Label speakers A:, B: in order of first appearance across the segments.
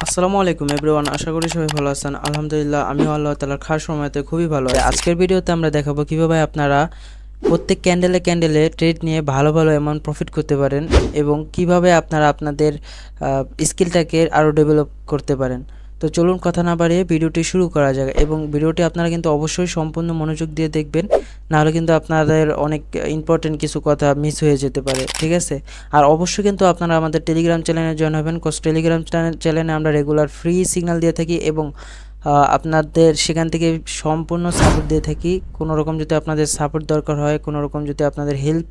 A: আসসালামু আলাইকুম এভরিওয়ান, আশা করি সবাই ভালো আছেন। আলহামদুলিল্লাহ আমিও আল্লাহ তাআলার খাস রহমতে খুবই ভালো আছি। আজকের ভিডিওতে আমরা দেখাবো কিভাবে আপনারা প্রত্যেক ক্যান্ডেলে ট্রেড নিয়ে ভালো ভালো অ্যামাউন্ট প্রফিট করতে পারেন এবং কিভাবে আপনারা আপনাদের স্কিলটাকে আরও ডেভেলপ করতে পারেন। তো চলুন কথা না বাড়িয়ে ভিডিওটি শুরু করা যাক এবং ভিডিওটি আপনারা কিন্তু অবশ্যই সম্পূর্ণ মনোযোগ দিয়ে দেখবেন, নাহলে কিন্তু আপনাদের অনেক ইম্পর্টেন্ট কিছু কথা মিস হয়ে যেতে পারে, ঠিক আছে। আর অবশ্যই কিন্তু আপনারা আমাদের টেলিগ্রাম চ্যানেলে জয়েন হবেন, কজ টেলিগ্রাম চ্যানেলে আমরা রেগুলার ফ্রি সিগন্যাল দিয়ে থাকি এবং আপনাদের সেখান থেকে সম্পূর্ণ সাপোর্ট দিয়ে থাকি। কোনো রকম যদি আপনাদের সাপোর্ট দরকার হয়, কোনো রকম যদি আপনাদের হেল্প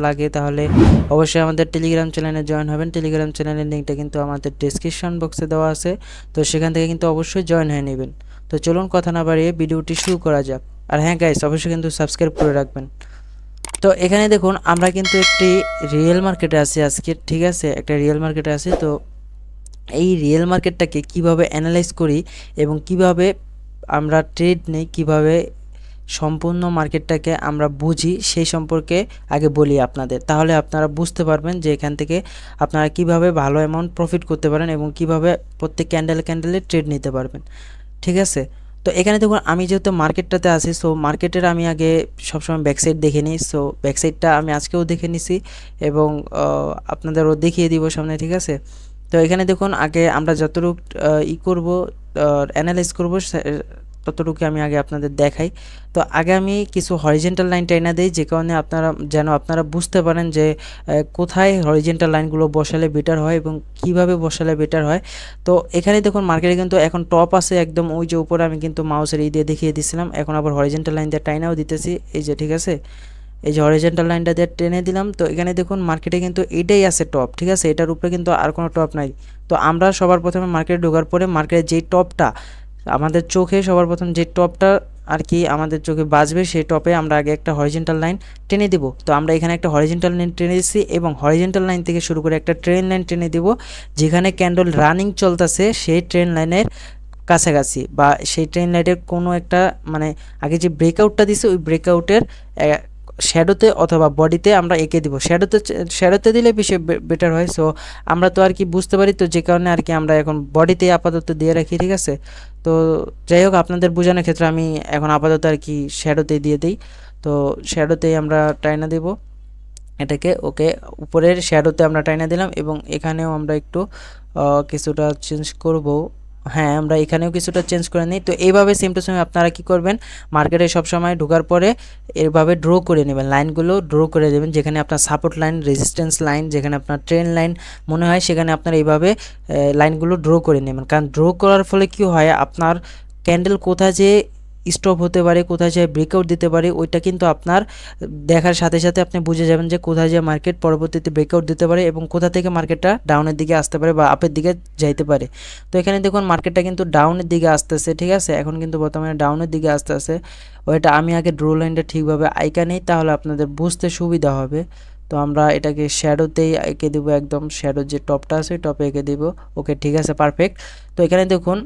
A: লাগে, তাহলে অবশ্যই আমাদের টেলিগ্রাম চ্যানেলে জয়েন হবেন। টেলিগ্রাম চ্যানেলের লিঙ্কটা কিন্তু আমাদের ডেসক্রিপশন বক্সে দেওয়া আছে, তো সেখান থেকে কিন্তু অবশ্যই জয়েন হয়ে নেবেন। তো চলুন কথা না বাড়িয়ে ভিডিওটি শুরু করা যাক। আর হ্যাঁ গাইস, অবশ্যই কিন্তু সাবস্ক্রাইব করে রাখবেন। তো এখানে দেখুন আমরা কিন্তু একটি রিয়েল মার্কেটে আছি আজকে, ঠিক আছে, একটা রিয়েল মার্কেটে আছি। তো এই রিয়েল মার্কেটটাকে কিভাবে অ্যানালাইজ করি এবং কিভাবে আমরা ট্রেড নেই, কিভাবে সম্পূর্ণ মার্কেটটাকে আমরা বুঝি, সেই সম্পর্কে আগে বলি আপনাদের, তাহলে আপনারা বুঝতে পারবেন যে এখান থেকে আপনারা কিভাবে ভালো অ্যামাউন্ট প্রফিট করতে পারেন এবং কিভাবে প্রত্যেক ক্যান্ডেলে ট্রেড নিতে পারবেন, ঠিক আছে। তো এখানে দেখুন আমি যেহেতু মার্কেটটাতে আছি, সো মার্কেটের আমি আগে সবসময় ব্যাকসাইড দেখে নিই। সো ব্যাকসাইডটা আমি আজকেও দেখে নিছি এবং আপনাদেরও দেখিয়ে দিব সামনে, ঠিক আছে। তো এখানে দেখুন আগে আমরা যতটুকু করব, অ্যানালাইজ করব, ততটুকু আমি আগে আপনাদের দেখাই। তো আগে আমি কিছু হরিজেন্টাল লাইন টাইনা দেই, যে কারণে আপনারা বুঝতে পারেন যে কোথায় হরিজেন্টাল লাইনগুলো বসালে বেটার হয় এবং কিভাবে বসালে বেটার হয়। তো এখানে দেখুন মার্কেটে কিন্তু এখন টপ আছে একদম ওই যে উপরে, আমি কিন্তু মাউসের এই দিয়ে দেখিয়ে দিয়েছিলাম, এখন আবার হরিজেন্টাল লাইন দিয়ে টাইনাও দিতেছি, এই যে, ঠিক আছে। এই যে হরিজেন্টাল লাইনটা দিয়ে টেনে দিলাম। তো এখানে দেখুন মার্কেটে কিন্তু এটাই আছে টপ, ঠিক আছে, এটার উপরে কিন্তু আর কোনো টপ নাই। তো আমরা সবার প্রথমে মার্কেটে ঢোকার পরে মার্কেটের যেই টপটা আমাদের চোখে, সবার প্রথম যে টপটা আর কি আমাদের চোখে বাজবে, সেই টপে আমরা আগে একটা হরিজেন্টাল লাইন টেনে দিব। তো আমরা এখানে একটা হরিজেন্টাল লাইন টেনে দিচ্ছি এবং হরিজেন্টাল লাইন থেকে শুরু করে একটা ট্রেন লাইন টেনে দিব, যেখানে ক্যান্ডেল রানিং চলতেছে সেই ট্রেন লাইনের কাছাকাছি, বা সেই ট্রেন লাইনের কোনো একটা, মানে আগে যে ব্রেকআউটটা দিছে ওই ব্রেকআউটের শ্যাডোতে অথবা বডিতে আমরা এঁকে দিব। শ্যাডোতে দিলে বেশি বেটার হয়। সো আমরা তো আর কি বুঝতে পারি, তো যে কারণে আর কি আমরা এখন বডিতে আপাতত দিয়ে রাখি, ঠিক আছে। তো যাই হোক, আপনাদের বোঝানোর ক্ষেত্রে আমি এখন আপাতত আর কি শ্যাডোতে দিয়ে দিই। তো শ্যাডোতেই আমরা টাইনা দেব এটাকে, ওকে, উপরের শ্যাডোতে আমরা টাইনা দিলাম এবং এখানেও আমরা একটু কিছুটা চেঞ্জ করব। হ্যাঁ, আমরা এখানেও কিছুটা চেঞ্জ করে নিই। তো এইভাবে সেম টু সেম আপনারা কি করবেন, মার্কেটে সবসময় ঢোকার পরে এভাবে ড্র করে নেবেন, লাইনগুলো ড্র করে দেবেন, যেখানে আপনার সাপোর্ট লাইন, রেজিস্ট্যান্স লাইন, যেখানে আপনার ট্রেন লাইন মনে হয়, সেখানে আপনারা এইভাবে লাইনগুলো ড্র করে নেবেন। কারণ ড্র করার ফলে কি হয়, আপনার ক্যান্ডেল কোথায় যে স্টপ হতে পারে, কোথায় যে ব্রেকআউট দিতে পারে, ওইটা কিন্তু আপনার দেখার সাথে সাথে আপনি বুঝে যাবেন যে কোথায় যে মার্কেট পরবর্তীতে ব্রেকআউট দিতে পারে এবং কোথা থেকে মার্কেটটা ডাউনের দিকে আসতে পারে বা আপের দিকে যাইতে পারে। তো এখানে দেখুন মার্কেটটা কিন্তু ডাউনের দিকে আসতেছে, ঠিক আছে, এখন কিন্তু বর্তমানে ডাউনের দিকে আসতেছে। ওইটা আমি আগে ড্র লাইনটা ঠিকভাবে আইকা নেই, তাহলে আপনাদের বুঝতে সুবিধা হবে। তো আমরা এটাকে শ্যাডোতেই এঁকে দেবো, একদম শ্যাডোর যে টপটা আছে ওই টপে এঁকে দেবো, ওকে, ঠিক আছে, পারফেক্ট। তো এখানে দেখুন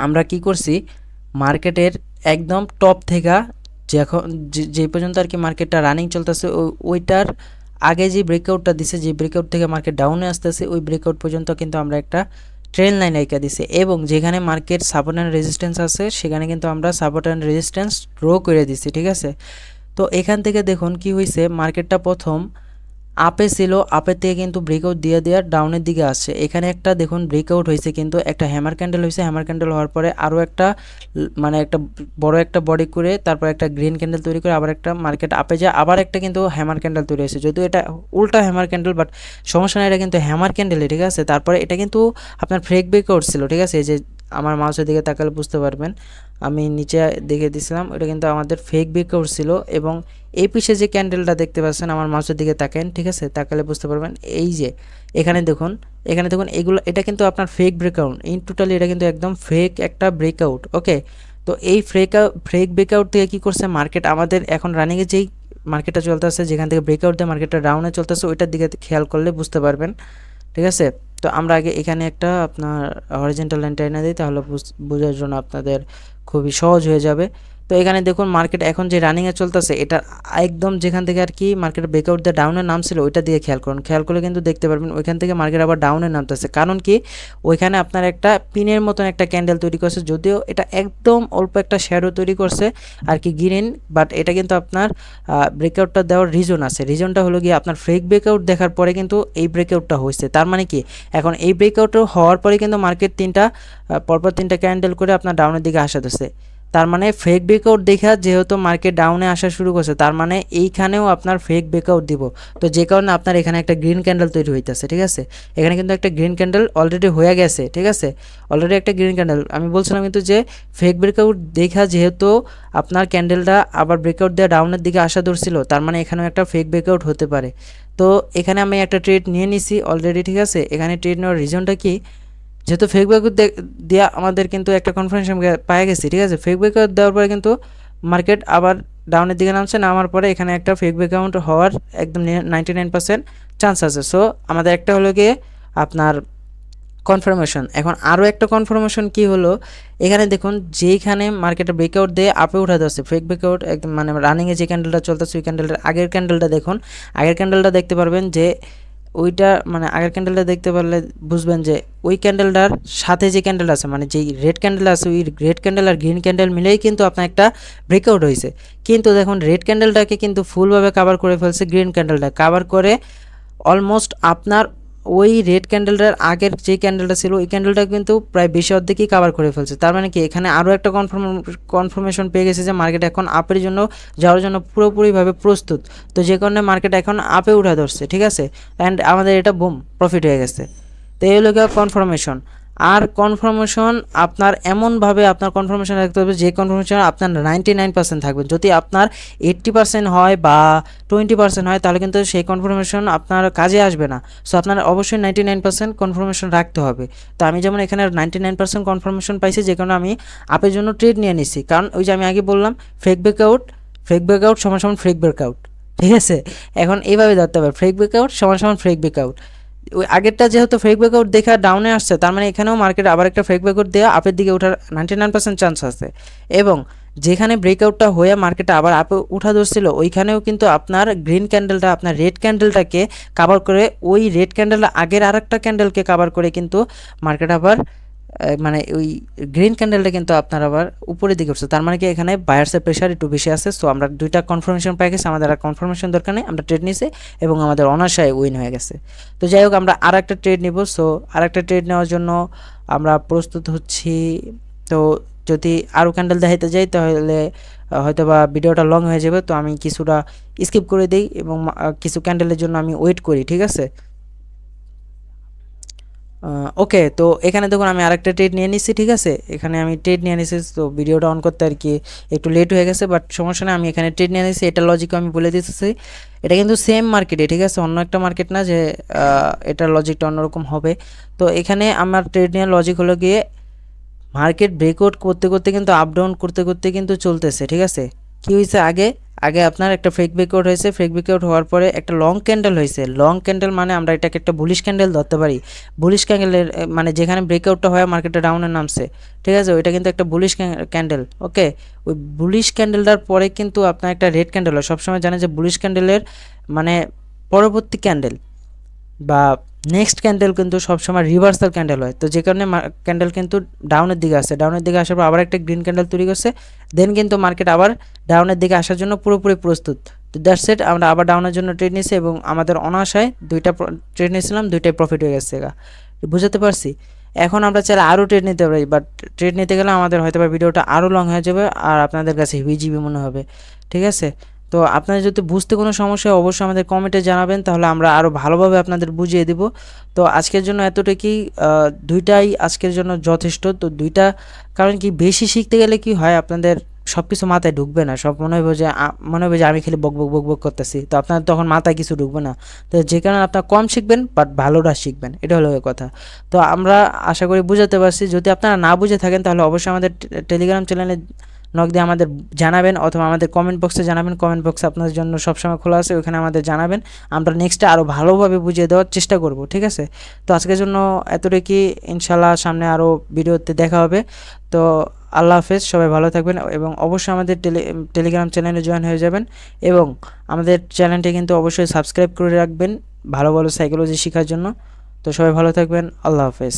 A: আমরা কি করছি, মার্কেটের একদম টপ থেকে যখন যে পর্যন্ত আর কি মার্কেটটা রানিং চলতেছে, ওইটার আগে যে ব্রেকআউটটা দিছে, যে ব্রেকআউট থেকে মার্কেট ডাউনে আসতেছে, ওই ব্রেকআউট পর্যন্ত কিন্তু আমরা একটা ট্রেন লাইন এঁকে দিছি এবং যেখানে মার্কেট সাপোর্ট অ্যান্ড রেজিস্ট্যান্স আছে, সেখানে কিন্তু আমরা সাপোর্ট অ্যান্ড রেজিস্ট্যান্স ড্র করে দিছি, ঠিক আছে। তো এখান থেকে দেখুন কি হয়েছে, মার্কেটটা প্রথম আপে ছিল, আপের থেকে কিন্তু ব্রেকআউট দিয়ে দেওয়ার ডাউনের দিকে আসছে। এখানে একটা দেখুন ব্রেকআউট হয়েছে, কিন্তু একটা হ্যামার ক্যান্ডেল হয়েছে, হ্যামার ক্যান্ডেল হওয়ার পরে আরও একটা মানে একটা বড় একটা বডি করে তারপর একটা গ্রিন ক্যান্ডেল তৈরি করে আবার একটা মার্কেট আপে যায়, আবার একটা কিন্তু হ্যামার ক্যান্ডেল তৈরি হয়েছে, যদিও এটা উল্টা হ্যামার ক্যান্ডেল, বাট সমস্যা নেই, এটা কিন্তু হ্যামার ক্যান্ডেলই, ঠিক আছে। তারপরে এটা কিন্তু আপনার ফ্রেক ব্রেকআউট ছিল, ঠিক আছে, এই যে আমার মাউসের দিকে তাকালে বুঝতে পারবেন, আমি নিচে দেখে দিয়েছিলাম, এটা কিন্তু আমাদের ফেক ব্রেকআউট ছিল। এবং এই পিছে যে ক্যান্ডেলটা দেখতে পাচ্ছেন, আমার মাউসের দিকে তাকান, ঠিক আছে, তাকালে বুঝতে পারবেন, এই যে এখানে দেখুন, এগুলো, এটা কিন্তু আপনার ফেক ব্রেকআউট, ইন টোটালি এটা কিন্তু একদম ফেক একটা ব্রেকআউট, ওকে। তো এই ফেক ব্রেকআউট থেকে কী করছে মার্কেট, আমাদের এখন রানিংয়ে যেই মার্কেটটা চলতেছে, যেখান থেকে ব্রেকআউট দিয়ে মার্কেটটা ডাউনে চলতেছে, ওইটার দিকে খেয়াল করলে বুঝতে পারবেন, ঠিক আছে। তো আমরা আগে এখানে একটা আপনার হরিজেন্টাল লাইন টাইনা দিই, তাহলে বোঝার জন্য আপনাদের খুবই সহজ হয়ে যাবে। তো এখানে দেখুন মার্কেট এখন যে রানিংয়ে চলতেছে এটা একদম যেখান থেকে আর কি মার্কেট ব্রেকআউট দিয়ে ডাউনে নামছিল ওইটা দিয়ে খেয়াল করুন, খেয়াল করলে কিন্তু দেখতে পারবেন ওইখান থেকে মার্কেট আবার ডাউনে নামতেছে। কারণ কি ওইখানে আপনার একটা পিনের মতন একটা ক্যান্ডেল তৈরি করছে, যদিও এটা একদম অল্প একটা শ্যাডো তৈরি করছে আর কি গ্রিন, বাট এটা কিন্তু আপনার ব্রেকআউটটা দেওয়ার রিজন আছে। রিজনটা হলো গিয়ে আপনার ফেক ব্রেকআউট দেখার পরে কিন্তু এই ব্রেকআউটটা হয়েছে। তার মানে কি এখন এই ব্রেকআউট হওয়ার পরে কিন্তু মার্কেট পরপর তিনটা ক্যান্ডেল করে আপনার ডাউনের দিকে আসা দিচ্ছে। তার মানে ফেক ব্রেকআউট দেখা যেহেতু মার্কেট ডাউনে আসা শুরু করছে, তার মানে এইখানেও আপনার ফেক ব্রেকআউট দিব। তো যে কারণে আপনার এখানে একটা গ্রিন ক্যান্ডেল তৈরি হইতেছে, ঠিক আছে। এখানে কিন্তু একটা গ্রিন ক্যান্ডেল অলরেডি হয়ে গেছে, ঠিক আছে, অলরেডি একটা গ্রিন ক্যান্ডেল। আমি বলছিলাম কিন্তু যে ফেক ব্রেকআউট দেখা যেহেতু আপনার ক্যান্ডেলটা আবার ব্রেকআউট দেওয়া ডাউনের দিকে আসা ধরছিল, তার মানে এখানেও একটা ফেক ব্রেকআউট হতে পারে। তো এখানে আমি একটা ট্রেড নিয়ে নিছি অলরেডি, ঠিক আছে। এখানে ট্রেড নেওয়ার রিজনটা কি, যেহেতু ফেক ব্রেকআউট দেওয়া আমাদের কিন্তু একটা কনফার্মেশন পায়ে গেছি, ঠিক আছে। ফেক ব্রেকআউট দেওয়ার পরে কিন্তু মার্কেট আবার ডাউনের দিকে নামছে, নামার পরে এখানে একটা ফেক ব্রেকআউট হওয়ার একদম 99% চান্স আছে। সো আমাদের একটা হলো গিয়ে আপনার কনফার্মেশন। এখন আরও একটা কনফার্মেশন কি হলো, এখানে দেখুন যেইখানে মার্কেটে ব্রেকআউট দিয়ে আপে উঠা যাচ্ছে ফেক ব্রেকআউট একদম মানে রানিংয়ে যে ক্যান্ডেলটা চলতেছে ওই ক্যান্ডেলটার আগের ক্যান্ডেলটা দেখুন, আগের ক্যান্ডেলটা দেখতে পারবেন যে ওইটা মানে আগের ক্যান্ডেলটা দেখতে পারলে বুঝবেন যে ওই ক্যান্ডেলটার সাথে যে ক্যান্ডেল আছে মানে যেই রেড ক্যান্ডেল আছে ওই রেড ক্যান্ডেল আর গ্রিন ক্যান্ডেল মিলেই কিন্তু আপনার একটা ব্রেকআউট হয়েছে। কিন্তু দেখুন রেড ক্যান্ডেলটাকে কিন্তু ফুলভাবে কাভার করে ফেলছে, গ্রিন ক্যান্ডেলটা কাভার করে অলমোস্ট আপনার ওই রেড ক্যান্ডেলটার আগের যে ক্যান্ডেলটা ছিল ওই ক্যান্ডেলটা কিন্তু প্রায় বেশি অর্ধেকই কাভার করে ফেলছে। তার মানে কি এখানে আরও একটা কনফার্মেশন পেয়ে গেছে যে মার্কেট এখন আপের জন্য যাওয়ার জন্য পুরোপুরিভাবে প্রস্তুত। তো যে কারণে মার্কেট এখন আপে উঠা ধরছে, ঠিক আছে, অ্যান্ড আমাদের এটা বুম প্রফিট হয়ে গেছে। তো এই হলো কনফার্মেশন। আর কনফার্মেশন আপনার এমনভাবে আপনার কনফার্মেশন রাখতে হবে যে কনফার্মেশন আপনার 99% থাকবে। যদি আপনার 80% হয় বা 20% হয় তাহলে কিন্তু সেই কনফার্মেশন আপনার কাজে আসবে না। সো আপনার অবশ্যই 99% কনফার্মেশন রাখতে হবে। তো আমি যেমন এখানে 99% কনফার্মেশন পাইছি, যে কারণে আমি আপের জন্য ট্রেড নিয়ে নিছি। কারণ ওই যে আমি আগে বললাম ফেক ব্রেকআউট সমান ফেক ব্রেকআউট, ঠিক আছে। এখন এইভাবে ধরতে হবে ফেক ব্রেকআউট সমান ফেক ব্রেকআউট। ওই আগেরটা যেহেতু ফেক ব্রেকআউট দেখা ডাউনে আসছে, তার মানে এখানেও মার্কেট আবার একটা ফেক ব্রেকআউট দেওয়া আপের দিকে ওঠার 99% চান্স আছে। এবং যেখানে ব্রেকআউটটা হয়ে মার্কেটে আবার আপে উঠা ধরছিল ওইখানেও কিন্তু আপনার গ্রিন ক্যান্ডেলটা আপনার রেড ক্যান্ডেলটাকে কাভার করে ওই রেড ক্যান্ডেলটা আগের আরেকটা ক্যান্ডেলকে কাভার করে কিন্তু মার্কেট আবার মানে ওই গ্রিন ক্যান্ডেলটা কিন্তু আপনার আবার উপরের দিকে উঠছে। তার মানে কি এখানে বায়ার্সের প্রেশার একটু বেশি আছে। সো আমরা দুইটা কনফার্মেশন পেয়ে গেছি, আমাদের আর কনফার্মেশন দরকার নেই, আমরা ট্রেড নিয়েছি এবং আমাদের অনায়াসে উইন হয়ে গেছে। তো যাই হোক আমরা আর একটা ট্রেড নিব। সো আর একটা ট্রেড নেওয়ার জন্য আমরা প্রস্তুত হচ্ছি। তো যদি আরও ক্যান্ডেল দেখাইতে যাই তাহলে হয়তো বা ভিডিওটা লং হয়ে যাবে, তো আমি কিছুটা স্কিপ করে দিই এবং কিছু ক্যান্ডেলের জন্য আমি ওয়েট করি, ঠিক আছে। ওকে, তো এখানে দেখুন আমি আরেকটা ট্রেড নিয়ে নিচ্ছি, ঠিক আছে। এখানে আমি ট্রেড নিয়ে নিচ্ছি, তো ভিডিওটা অন করতে আর কি একটু লেট হয়ে গেছে, বাট সমস্যা নেই, আমি এখানে ট্রেড নিয়ে নিচ্ছি। এটা লজিকও আমি বলে দিতেছি, এটা কিন্তু সেম মার্কেটে, ঠিক আছে, অন্য একটা মার্কেট না যে এটার লজিকটা অন্যরকম হবে। তো এখানে আমার ট্রেড নেওয়ার লজিক হলো গিয়ে মার্কেট ব্রেকআউট করতে করতে কিন্তু আপ ডাউন করতে করতে কিন্তু চলতেছে, ঠিক আছে। কি হয়েছে আগে আপনার একটা ফেক ব্রেকআউট হয়েছে, ফেক ব্রেকআউট হওয়ার পরে একটা লং ক্যান্ডেল হয়েছে। লং ক্যান্ডেল মানে আমরা এটাকে একটা বুলিশ ক্যান্ডেল ধরতে পারি। বুলিশ ক্যান্ডেলের মানে যেখানে ব্রেকআউটটা হয় মার্কেটে ডাউনে নামছে, ঠিক আছে, ওইটা কিন্তু একটা বুলিশ ক্যান্ডেল। ওকে, ওই বুলিশ ক্যান্ডেলটার পরে কিন্তু আপনার একটা রেড ক্যান্ডেল হয়। সবসময় জানে যে বুলিশ ক্যান্ডেলের মানে পরবর্তী ক্যান্ডেল বা নেক্সট ক্যান্ডেল কিন্তু সবসময় রিভার্সাল ক্যান্ডেল হয়। তো যে কারণে ক্যান্ডেল কিন্তু ডাউনের দিকে আসে, ডাউনের দিকে আসার পর আবার একটা গ্রিন ক্যান্ডেল তৈরি করছে, দেন কিন্তু মার্কেট আবার ডাউনের দিকে আসার জন্য পুরোপুরি প্রস্তুত। তো দ্যাটস ইট, আমরা আবার ডাউনের জন্য ট্রেড নিয়েছি এবং আমাদের অনায়াসে দুইটা ট্রেড নিয়েছিলাম, দুইটাই প্রফিট হয়ে গেছে। বুঝতে পারছি। এখন আমরা চাইলে আরও ট্রেড নিতে পারি, বাট ট্রেড নিতে গেলে আমাদের হয়তো বা ভিডিওটা আরও লং হয়ে যাবে আর আপনাদের কাছে হিজিবি মনে হবে, ঠিক আছে। তো আপনাদের যদি বুঝতে কোনো সমস্যা হয় অবশ্যই আমাদের কমেন্টে জানাবেন, তাহলে আমরা আরও ভালোভাবে আপনাদের বুঝিয়ে দিব। তো আজকের জন্য এতটুকুই, দুইটাই আজকের জন্য যথেষ্ট। তো দুইটা কারণ কি বেশি শিখতে গেলে কি হয় আপনাদের সব কিছু মাথায় ঢুকবে না, সব মনে হবে যে আমি খালি বক করতেছি, তো আপনার তখন মাথায় কিছু ঢুকবে না। তো যে কারণে আপনার কম শিখবেন বাট ভালোটা শিখবেন, এটা হলো কথা। তো আমরা আশা করি বুঝাতে পারছি। যদি আপনারা না বুঝে থাকেন তাহলে অবশ্যই আমাদের টেলিগ্রাম চ্যানেলে নক দিয়ে আমাদের জানাবেন, অথবা আমাদের কমেন্ট বক্সে জানাবেন। কমেন্ট বক্স আপনাদের জন্য সবসময় খোলা আছে, ওখানে আমাদের জানাবেন, আমরা নেক্সটে আরও ভালোভাবে বুঝিয়ে দেওয়ার চেষ্টা করব, ঠিক আছে? তো আজকের জন্য এতটুকুই, ইনশাল্লাহ সামনে আরও ভিডিওতে দেখা হবে। তো আল্লাহ হাফেজ, সবাই ভালো থাকবেন এবং অবশ্যই আমাদের টেলিগ্রাম চ্যানেলে জয়েন হয়ে যাবেন এবং আমাদের চ্যানেলটি কিন্তু অবশ্যই সাবস্ক্রাইব করে রাখবেন ভালো ভালো সাইকোলজি শেখার জন্য। তো সবাই ভালো থাকবেন, আল্লাহ হাফেজ।